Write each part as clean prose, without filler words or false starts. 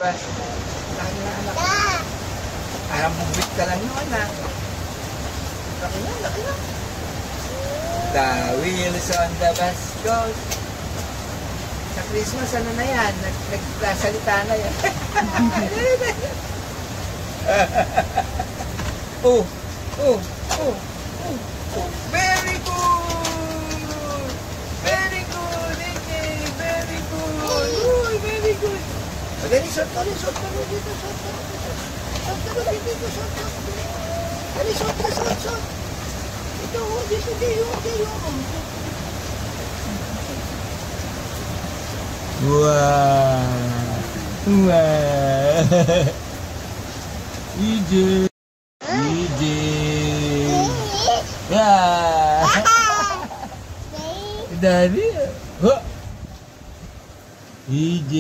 Laki na anak. Parang bubit ka lang yung anak. Laki na, laki na. The wheels on the bus goes. Sa Christmas, ano na yan? Nagsasalita na yan. Oh, oh, oh, oh, oh. Very good! Very good, Ike! Very good! Uy, very good! Dali, shot ka dito, shot ka dito. Shot ka dito, shot ka. Dali, shot ka, shot. Ito, dito, dito. Wow! Wow! EJ! EJ! Ah! Daddy! Oh! EJ!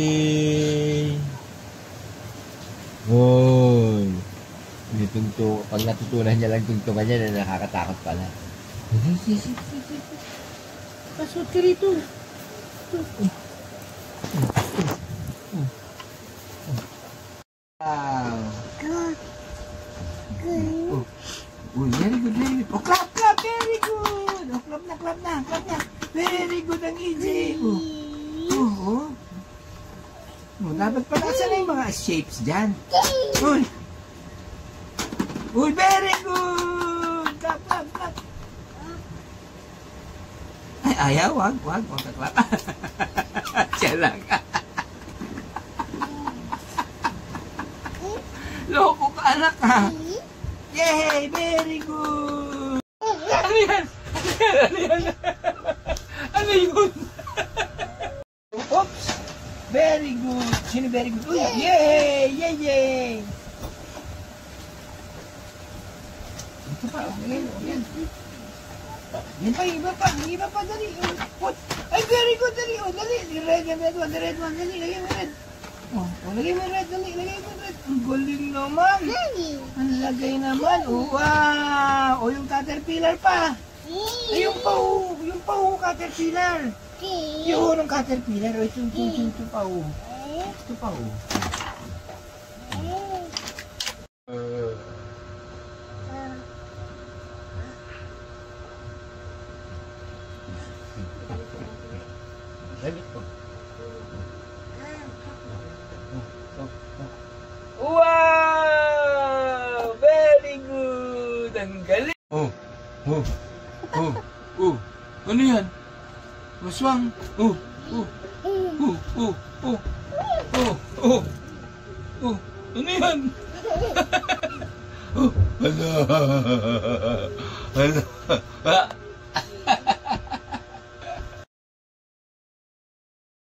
Hoy! Pag natutunan niya lang tungtungan niya na nakakatakot pala. Pasok ka rito. Wow! Good. Oh, very good, very good. Oh, clap, very good. Oh, clap na. Very good ang EJ. Oh. Dapat pala sana yung mga shapes dyan. Uy, very good. Clap. Ay, ayaw, wag ka-clap. Siya lang. Loko ka, anak, ha? Yay! Very good! Ano yan? Ano yun? Oops! Very good! Sino very good? Uy! Yay! Ito pa, yan. Yan pa, iba pa, dali. Ay, very good, dali. Dali, the red one, dali, lagay mo red. Lagay mo red, dali, lagay mo red. Ang galing naman. Ang lagay naman. Wow! Yung caterpillar pa. Ay, yung pa, caterpillar. Yung caterpillar. Ito pa, Ito pa, Wow! Very good! Ang galing! Oh! Ano yan? Maswang! Ano yan? Hala!